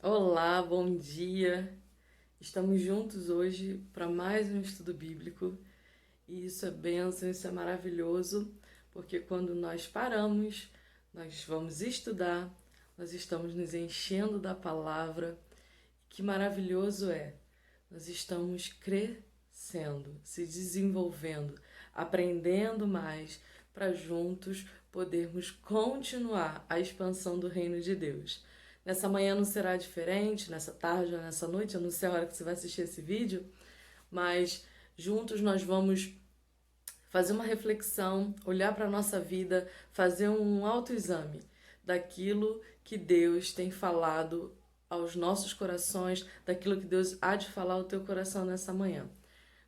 Olá, bom dia. Estamos juntos hoje para mais um estudo bíblico e isso é bênção, isso é maravilhoso, porque quando nós paramos, nós vamos estudar, nós estamos nos enchendo da palavra. Que maravilhoso é! Nós estamos crescendo, se desenvolvendo, aprendendo mais para juntos podermos continuar a expansão do reino de Deus. Nessa manhã não será diferente, nessa tarde ou nessa noite, eu não sei a hora que você vai assistir esse vídeo, mas juntos nós vamos fazer uma reflexão, olhar para a nossa vida, fazer um autoexame daquilo que Deus tem falado aos nossos corações, daquilo que Deus há de falar ao teu coração nessa manhã.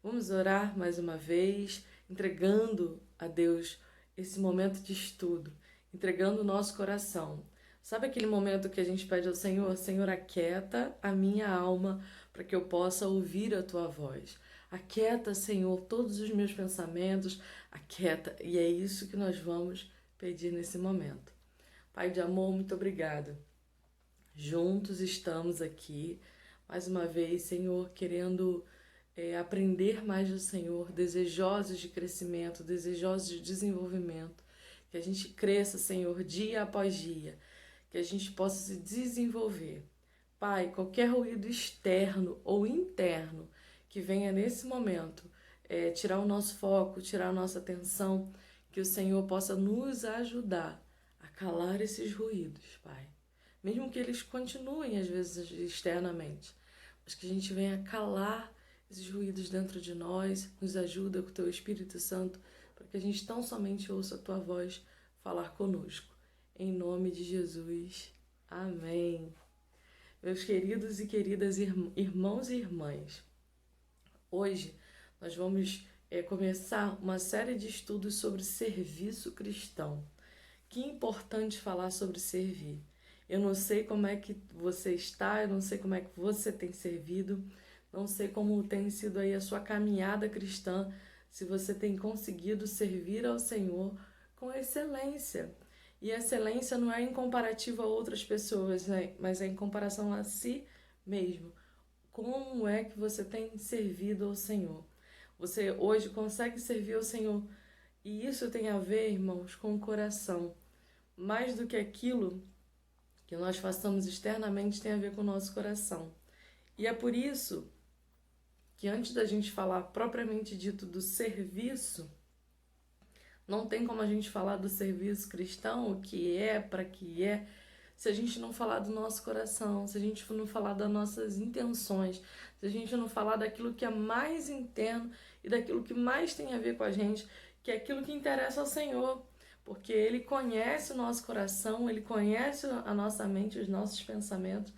Vamos orar mais uma vez, entregando a Deus esse momento de estudo, entregando o nosso coração. Sabe aquele momento que a gente pede ao Senhor, Senhor, aquieta a minha alma para que eu possa ouvir a tua voz. Aquieta, Senhor, todos os meus pensamentos, aquieta. E é isso que nós vamos pedir nesse momento. Pai de amor, muito obrigada. Juntos estamos aqui, mais uma vez, Senhor, querendo aprender mais do Senhor, desejosos de crescimento, desejosos de desenvolvimento. Que a gente cresça, Senhor, dia após dia, que a gente possa se desenvolver. Pai, qualquer ruído externo ou interno que venha nesse momento tirar o nosso foco, tirar a nossa atenção, que o Senhor possa nos ajudar a calar esses ruídos, Pai. Mesmo que eles continuem, às vezes, externamente, mas que a gente venha calar esses ruídos dentro de nós, nos ajuda com o Teu Espírito Santo, para que a gente tão somente ouça a Tua voz falar conosco. Em nome de Jesus. Amém. Meus queridos e queridas irmãos e irmãs, hoje nós vamos começar uma série de estudos sobre serviço cristão. Que importante falar sobre servir. Eu não sei como é que você está, eu não sei como é que você tem servido, não sei como tem sido aí a sua caminhada cristã, se você tem conseguido servir ao Senhor com excelência. E excelência não é em comparativo a outras pessoas, né? Mas é em comparação a si mesmo. Como é que você tem servido ao Senhor? Você hoje consegue servir ao Senhor? E isso tem a ver, irmãos, com o coração. Mais do que aquilo que nós façamos externamente tem a ver com o nosso coração. E é por isso que antes da gente falar propriamente dito do serviço, não tem como a gente falar do serviço cristão, o que é, para que é, se a gente não falar do nosso coração, se a gente não falar das nossas intenções, se a gente não falar daquilo que é mais interno e daquilo que mais tem a ver com a gente, que é aquilo que interessa ao Senhor. Porque Ele conhece o nosso coração, Ele conhece a nossa mente, os nossos pensamentos,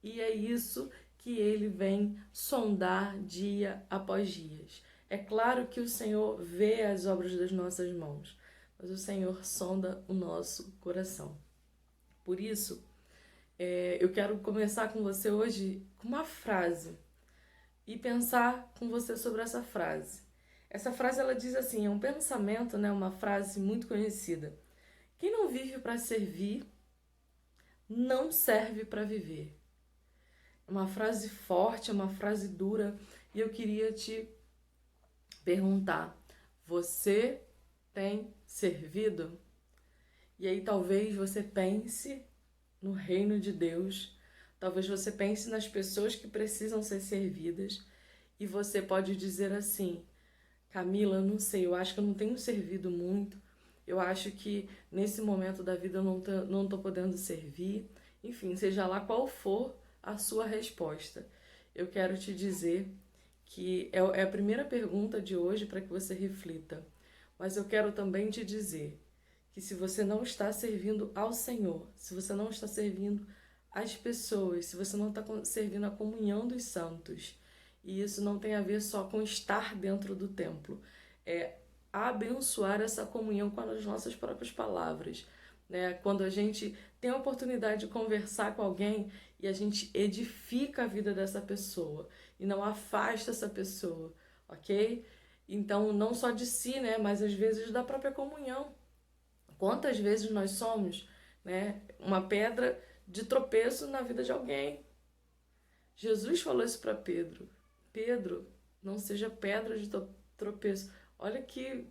e é isso que Ele vem sondar dia após dia. É claro que o Senhor vê as obras das nossas mãos, mas o Senhor sonda o nosso coração. Por isso, eu quero começar com você hoje com uma frase e pensar com você sobre essa frase. Essa frase ela diz assim, é um pensamento, né, uma frase muito conhecida. Quem não vive para servir, não serve para viver. É uma frase forte, é uma frase dura, e eu queria te perguntar: você tem servido? E aí talvez você pense no reino de Deus, talvez você pense nas pessoas que precisam ser servidas, e você pode dizer assim: Camila, eu não sei, eu acho que eu não tenho servido muito, eu acho que nesse momento da vida eu não tô podendo servir. Enfim, seja lá qual for a sua resposta, eu quero te dizer que é a primeira pergunta de hoje para que você reflita. Mas eu quero também te dizer que se você não está servindo ao Senhor, se você não está servindo às pessoas, se você não está servindo a comunhão dos santos, e isso não tem a ver só com estar dentro do templo, é abençoar essa comunhão com as nossas próprias palavras, né? Quando a gente tem a oportunidade de conversar com alguém e a gente edifica a vida dessa pessoa e não afasta essa pessoa, ok? Então, não só de si, né? Mas às vezes da própria comunhão. Quantas vezes nós somos, né? Uma pedra de tropeço na vida de alguém. Jesus falou isso para Pedro. Pedro, não seja pedra de tropeço. Olha que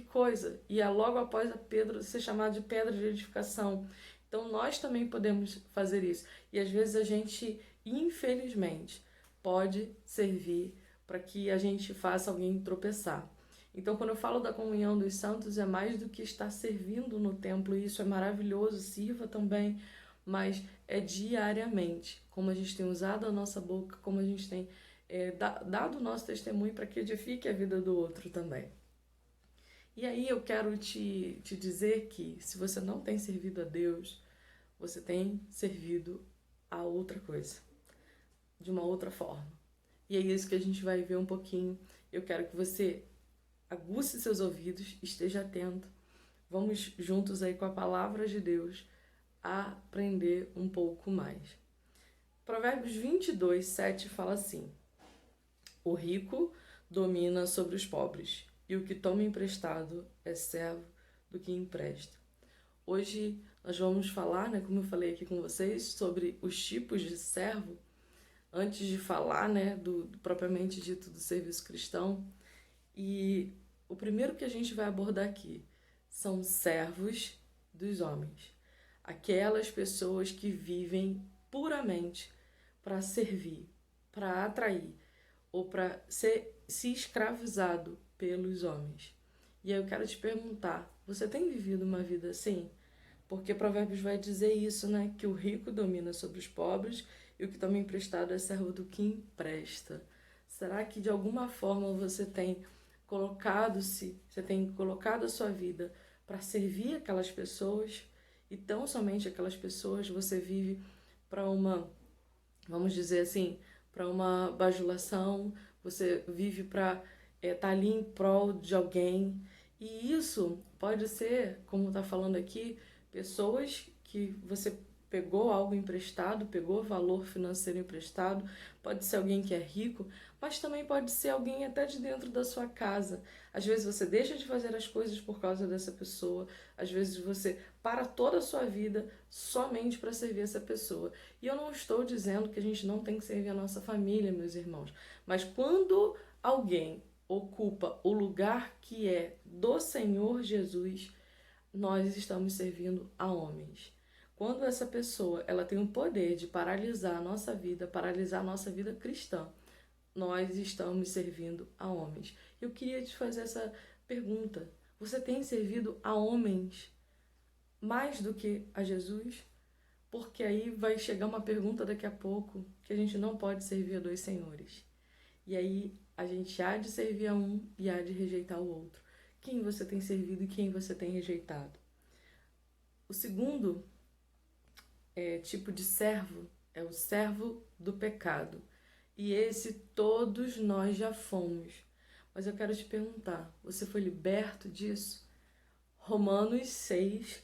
coisa. E é logo após a Pedro ser chamado de pedra de edificação. Então nós também podemos fazer isso. E às vezes a gente, infelizmente, pode servir para que a gente faça alguém tropeçar. Então, quando eu falo da comunhão dos santos, é mais do que estar servindo no templo, e isso é maravilhoso, sirva também, mas é diariamente, como a gente tem usado a nossa boca, como a gente tem dado o nosso testemunho para que edifique a vida do outro também. E aí eu quero te dizer que se você não tem servido a Deus, você tem servido a outra coisa, de uma outra forma. E é isso que a gente vai ver um pouquinho. Eu quero que você aguce seus ouvidos, esteja atento. Vamos juntos aí com a palavra de Deus aprender um pouco mais. Provérbios 22, 7 fala assim: o rico domina sobre os pobres, e o que toma emprestado é servo do que empresta. Hoje nós vamos falar, como eu falei aqui com vocês, sobre os tipos de servo, antes de falar, do propriamente dito do serviço cristão. E o primeiro que a gente vai abordar aqui são servos dos homens. Aquelas pessoas que vivem puramente para servir, para atrair ou para se escravizado pelos homens. E aí eu quero te perguntar, você tem vivido uma vida assim? Porque Provérbios vai dizer isso, que o rico domina sobre os pobres e o que toma emprestado é servo do que empresta. Será que de alguma forma você tem colocado a sua vida para servir aquelas pessoas, e tão somente aquelas pessoas? Você vive para uma, vamos dizer assim, para uma bajulação, você vive para estar ali em prol de alguém, e isso pode ser, como está falando aqui, pessoas que você pegou algo emprestado, pegou valor financeiro emprestado, pode ser alguém que é rico, mas também pode ser alguém até de dentro da sua casa. Às vezes você deixa de fazer as coisas por causa dessa pessoa, às vezes você para toda a sua vida somente para servir essa pessoa. E eu não estou dizendo que a gente não tem que servir a nossa família, meus irmãos, mas quando alguém ocupa o lugar que é do Senhor Jesus, nós estamos servindo a homens. Quando essa pessoa ela tem o poder de paralisar a nossa vida cristã, nós estamos servindo a homens. Eu queria te fazer essa pergunta: você tem servido a homens mais do que a Jesus? Porque aí vai chegar uma pergunta daqui a pouco que a gente não pode servir a dois senhores. E aí a gente há de servir a um e há de rejeitar o outro. Quem você tem servido e quem você tem rejeitado? O segundo tipo de servo é o servo do pecado. E esse todos nós já fomos. Mas eu quero te perguntar, você foi liberto disso? Romanos 6,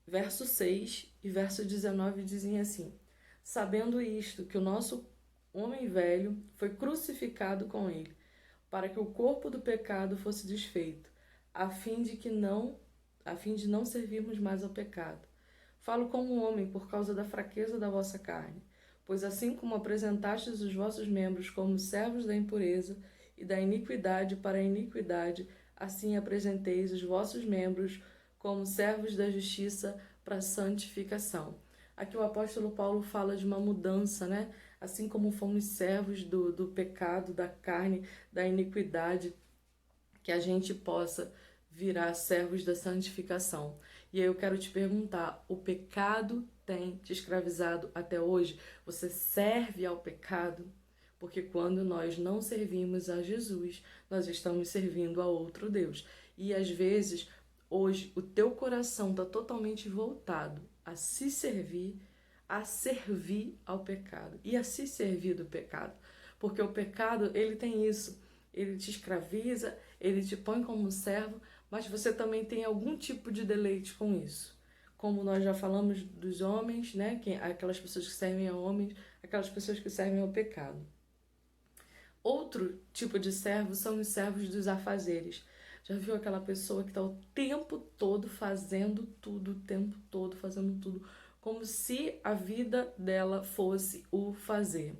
verso 6 e verso 19 dizem assim: sabendo isto, que o nosso homem velho foi crucificado com ele, para que o corpo do pecado fosse desfeito, a fim de não servirmos mais ao pecado. Falo como um homem por causa da fraqueza da vossa carne, pois assim como apresentastes os vossos membros como servos da impureza e da iniquidade para a iniquidade, assim apresenteis os vossos membros como servos da justiça para a santificação. Aqui o apóstolo Paulo fala de uma mudança, Assim como fomos servos do pecado, da carne, da iniquidade, que a gente possa virar servos da santificação. E aí eu quero te perguntar, o pecado tem te escravizado até hoje? Você serve ao pecado? Porque quando nós não servimos a Jesus, nós estamos servindo a outro Deus. E às vezes, hoje, o teu coração está totalmente voltado a se servir, a servir ao pecado e a se servir do pecado. Porque o pecado, ele tem isso, ele te escraviza, ele te põe como servo, mas você também tem algum tipo de deleite com isso. Como nós já falamos dos homens, aquelas pessoas que servem a homens, aquelas pessoas que servem ao pecado. Outro tipo de servo são os servos dos afazeres. Já viu aquela pessoa que está o tempo todo fazendo tudo, o tempo todo fazendo tudo, como se a vida dela fosse o fazer?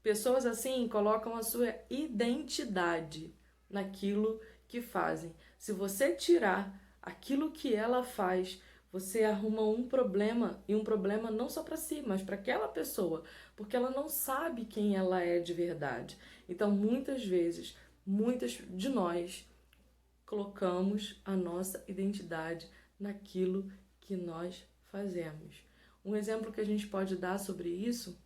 Pessoas assim colocam a sua identidade naquilo que fazem. Se você tirar aquilo que ela faz, você arruma um problema, e um problema não só para si, mas para aquela pessoa, porque ela não sabe quem ela é de verdade. Então, muitas vezes, muitas de nós colocamos a nossa identidade naquilo que nós fazemos. Um exemplo que a gente pode dar sobre isso,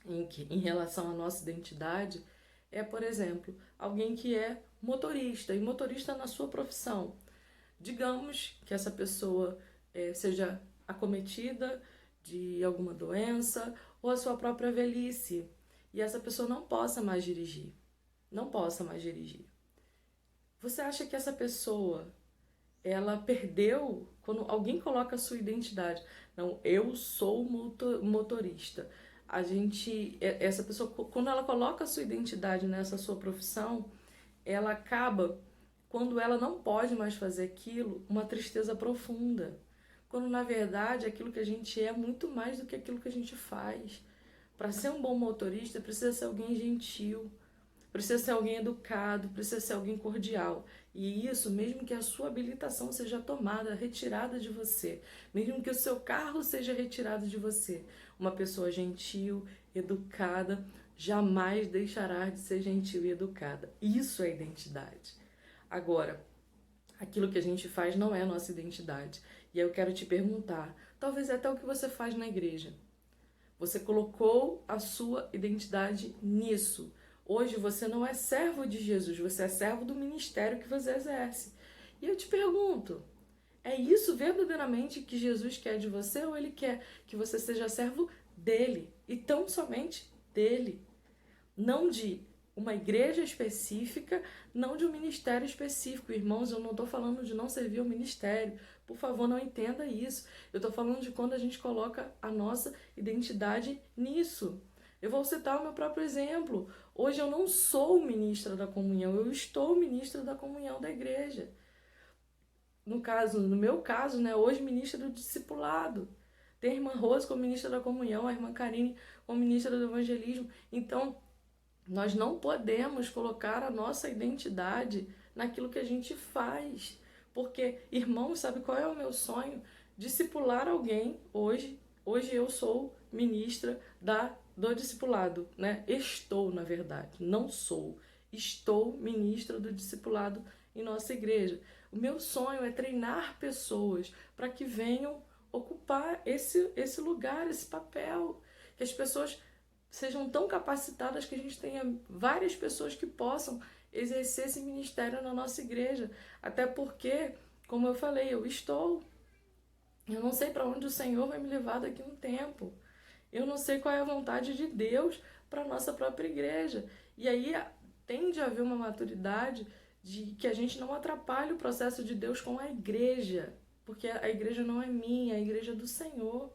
em relação à nossa identidade, é, por exemplo, alguém que é motorista, e motorista na sua profissão. Digamos que essa pessoa seja acometida de alguma doença ou a sua própria velhice, e essa pessoa não possa mais dirigir. Não possa mais dirigir. Você acha que essa pessoa, ela perdeu, quando alguém coloca a sua identidade, não, eu sou motorista. Essa pessoa, quando ela coloca a sua identidade nessa sua profissão, ela acaba, quando ela não pode mais fazer aquilo, uma tristeza profunda. Quando na verdade aquilo que a gente é muito mais do que aquilo que a gente faz. Para ser um bom motorista, precisa ser alguém gentil, precisa ser alguém educado, precisa ser alguém cordial. E isso, mesmo que a sua habilitação seja tomada, retirada de você, mesmo que o seu carro seja retirado de você, uma pessoa gentil, educada, jamais deixará de ser gentil e educada. Isso é identidade. Agora, aquilo que a gente faz não é a nossa identidade. E aí eu quero te perguntar, talvez até o que você faz na igreja. Você colocou a sua identidade nisso. Hoje você não é servo de Jesus, você é servo do ministério que você exerce. E eu te pergunto, é isso verdadeiramente que Jesus quer de você, ou ele quer que você seja servo dele, e tão somente dele? Não de uma igreja específica, não de um ministério específico. Irmãos, eu não estou falando de não servir ao ministério. Por favor, não entenda isso. Eu estou falando de quando a gente coloca a nossa identidade nisso. Eu vou citar o meu próprio exemplo. Hoje eu não sou ministra da comunhão, eu estou ministra da comunhão da igreja. No meu caso, né, hoje ministra do discipulado. Tem a irmã Rose como ministra da comunhão, a irmã Karine como ministra do evangelismo. Então, nós não podemos colocar a nossa identidade naquilo que a gente faz. Porque, irmãos, sabe qual é o meu sonho? Discipular alguém hoje. Hoje eu sou ministra do discipulado, né? Estou, na verdade, não sou. Estou ministra do discipulado em nossa igreja. O meu sonho é treinar pessoas para que venham ocupar esse lugar, esse papel. Que as pessoas sejam tão capacitadas que a gente tenha várias pessoas que possam exercer esse ministério na nossa igreja. Até porque, como eu falei, eu não sei para onde o Senhor vai me levar daqui a um tempo. Eu não sei qual é a vontade de Deus para a nossa própria igreja. E aí tende a haver uma maturidade de que a gente não atrapalhe o processo de Deus com a igreja. Porque a igreja não é minha, a igreja é do Senhor.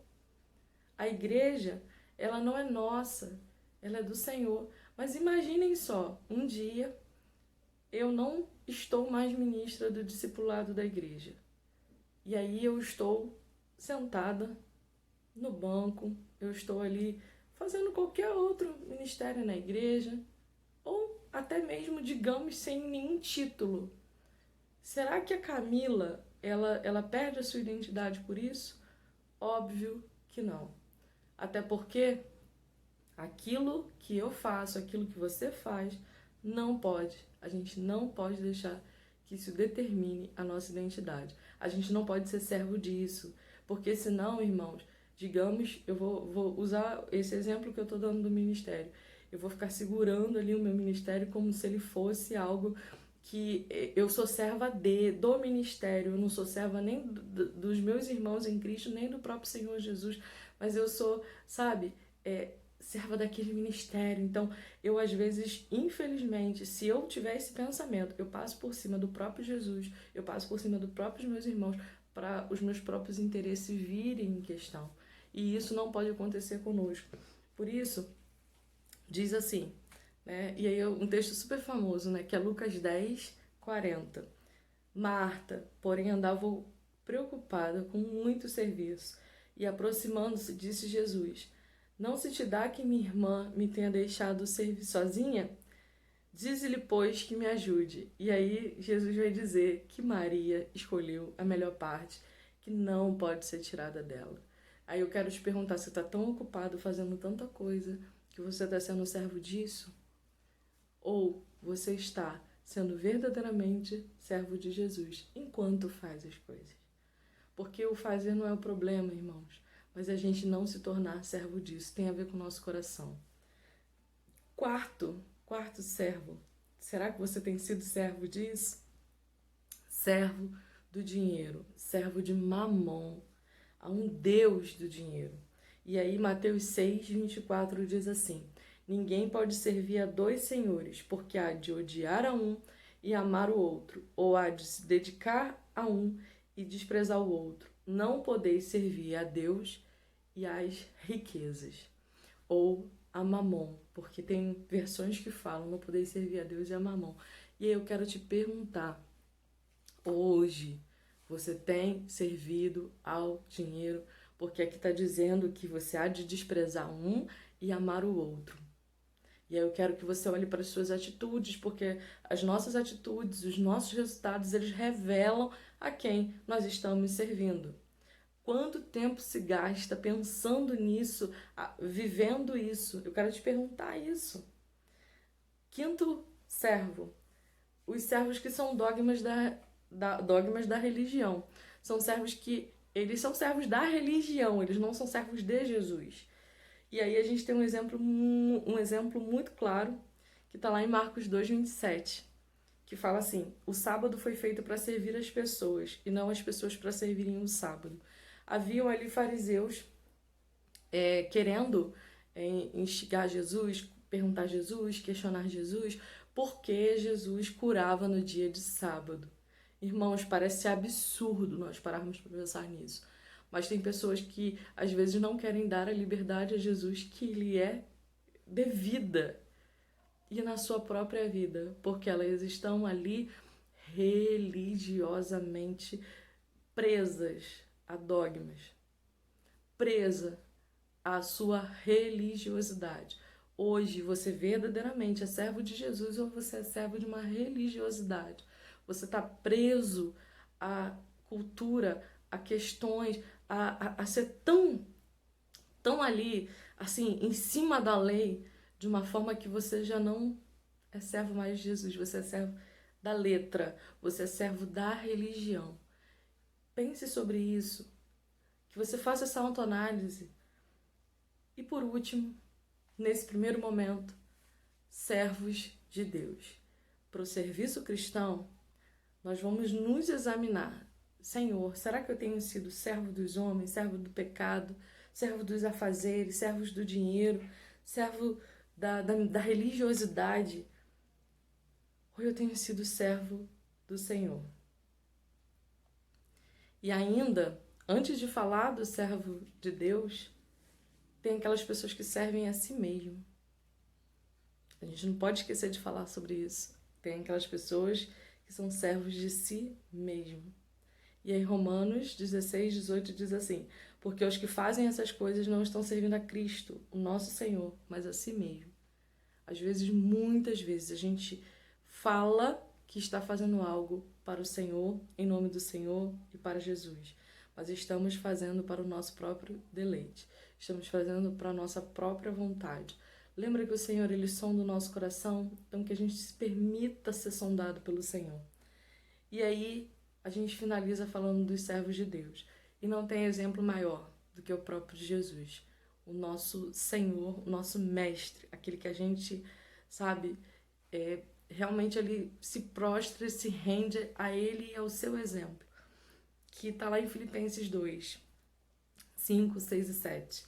A igreja, ela não é nossa, ela é do Senhor. Mas imaginem só, um dia eu não estou mais ministra do discipulado da igreja. E aí eu estou sentada no banco, eu estou ali fazendo qualquer outro ministério na igreja, ou até mesmo, digamos, sem nenhum título. Será que a Camila, ela perde a sua identidade por isso? Óbvio que não. Até porque aquilo que eu faço, aquilo que você faz, a gente não pode deixar que isso determine a nossa identidade. A gente não pode ser servo disso, porque senão, irmãos, digamos, eu vou usar esse exemplo que eu estou dando do ministério. Eu vou ficar segurando ali o meu ministério como se ele fosse algo que eu sou serva do ministério, eu não sou serva nem dos meus irmãos em Cristo, nem do próprio Senhor Jesus, mas eu sou, sabe, serva daquele ministério. Então, eu às vezes, infelizmente, se eu tiver esse pensamento, eu passo por cima do próprio Jesus, eu passo por cima dos próprios meus irmãos, para os meus próprios interesses virem em questão. E isso não pode acontecer conosco. Por isso, diz assim, né? E aí um texto super famoso, né? Que é Lucas 10, 40. Marta, porém, andava preocupada com muito serviço, e aproximando-se, disse Jesus: Não se te dá que minha irmã me tenha deixado servir sozinha? Dize-lhe, pois, que me ajude. E aí Jesus vai dizer que Maria escolheu a melhor parte, que não pode ser tirada dela. Aí eu quero te perguntar, você está tão ocupado fazendo tanta coisa que você está sendo servo disso? Ou você está sendo verdadeiramente servo de Jesus enquanto faz as coisas? Porque o fazer não é o problema, irmãos, mas a gente não se tornar servo disso tem a ver com o nosso coração. Quarto servo. Será que você tem sido servo disso? Servo do dinheiro, servo de Mamon, a um Deus do dinheiro. E aí Mateus 6:24 diz assim: Ninguém pode servir a dois senhores, porque há de odiar a um e amar o outro, ou há de se dedicar a um e desprezar o outro. Não podeis servir a Deus e às riquezas, ou a Mamon, porque tem versões que falam não podeis servir a Deus e a Mamon. E aí eu quero te perguntar, hoje você tem servido ao dinheiro? Porque aqui está dizendo que você há de desprezar um e amar o outro. E aí eu quero que você olhe para as suas atitudes, porque as nossas atitudes, os nossos resultados, eles revelam a quem nós estamos servindo. Quanto tempo se gasta pensando nisso, vivendo isso? Eu quero te perguntar isso. Quinto servo. Os servos que são dogmas da religião. São servos que eles são servos da religião, eles não são servos de Jesus. E aí a gente tem um exemplo muito claro, que está lá em Marcos 2:27, que fala assim: o sábado foi feito para servir as pessoas, e não as pessoas para servirem o sábado. Haviam ali fariseus querendo instigar Jesus, perguntar a Jesus, questionar Jesus, por que Jesus curava no dia de sábado. Irmãos, parece absurdo nós pararmos para pensar nisso. Mas tem pessoas que às vezes não querem dar a liberdade a Jesus que lhe é devida e na sua própria vida, porque elas estão ali religiosamente presas a dogmas, presa à sua religiosidade. Hoje você verdadeiramente é servo de Jesus ou você é servo de uma religiosidade? Você está preso à cultura, a questões, a ser tão ali, assim, em cima da lei, de uma forma que você já não é servo mais de Jesus, você é servo da letra, você é servo da religião. Pense sobre isso, que você faça essa autoanálise. E por último, nesse primeiro momento, servos de Deus. Para o serviço cristão, nós vamos nos examinar. Senhor, será que eu tenho sido servo dos homens, servo do pecado, servo dos afazeres, servos do dinheiro, servo da religiosidade? Ou eu tenho sido servo do Senhor? E ainda, antes de falar do servo de Deus, tem aquelas pessoas que servem a si mesmo. A gente não pode esquecer de falar sobre isso. Tem aquelas pessoas que são servos de si mesmo. E aí Romanos 16:18 diz assim: porque os que fazem essas coisas não estão servindo a Cristo, o nosso Senhor, mas a si mesmo. Às vezes, muitas vezes, a gente fala que está fazendo algo para o Senhor, em nome do Senhor e para Jesus, mas estamos fazendo para o nosso próprio deleite. Estamos fazendo para a nossa própria vontade. Lembra que o Senhor, Ele sonda o nosso coração? Então que a gente se permita ser sondado pelo Senhor. E aí a gente finaliza falando dos servos de Deus. E não tem exemplo maior do que o próprio Jesus. O nosso Senhor, o nosso Mestre, aquele que a gente, sabe, realmente ele se prostra, se rende a Ele e ao seu exemplo. Que está lá em Filipenses 2:5, 6 e 7.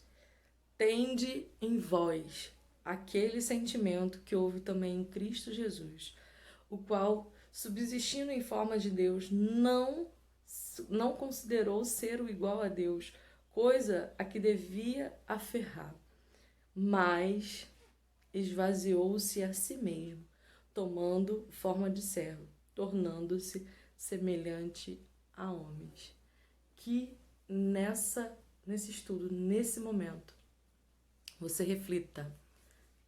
Tende em vós aquele sentimento que houve também em Cristo Jesus, o qual, subsistindo em forma de Deus, não considerou ser o igual a Deus, coisa a que devia aferrar, mas esvaziou-se a si mesmo, tomando forma de servo, tornando-se semelhante a homens. Que nesse estudo, nesse momento, você reflita: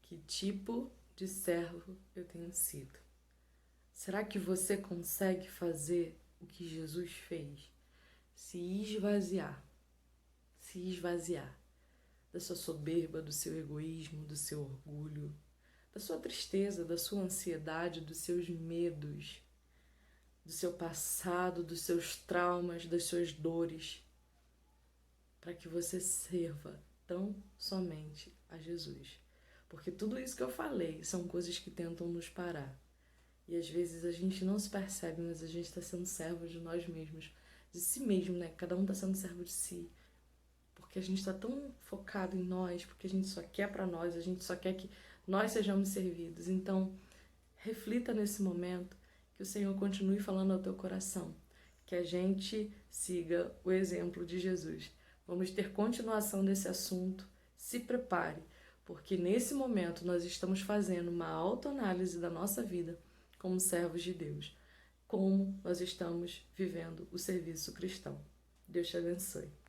que tipo de servo eu tenho sido? Será que você consegue fazer o que Jesus fez? Se esvaziar da sua soberba, do seu egoísmo, do seu orgulho, da sua tristeza, da sua ansiedade, dos seus medos, do seu passado, dos seus traumas, das suas dores, para que você sirva tão somente a Jesus. Porque tudo isso que eu falei são coisas que tentam nos parar. E às vezes a gente não se percebe, mas a gente está sendo servo de nós mesmos, de si mesmo, né? Cada um está sendo servo de si. Porque a gente está tão focado em nós, porque a gente só quer para nós, a gente só quer que nós sejamos servidos. Então, reflita nesse momento, que o Senhor continue falando ao teu coração, que a gente siga o exemplo de Jesus. Vamos ter continuação desse assunto, se prepare, porque nesse momento nós estamos fazendo uma autoanálise da nossa vida como servos de Deus, como nós estamos vivendo o serviço cristão. Deus te abençoe.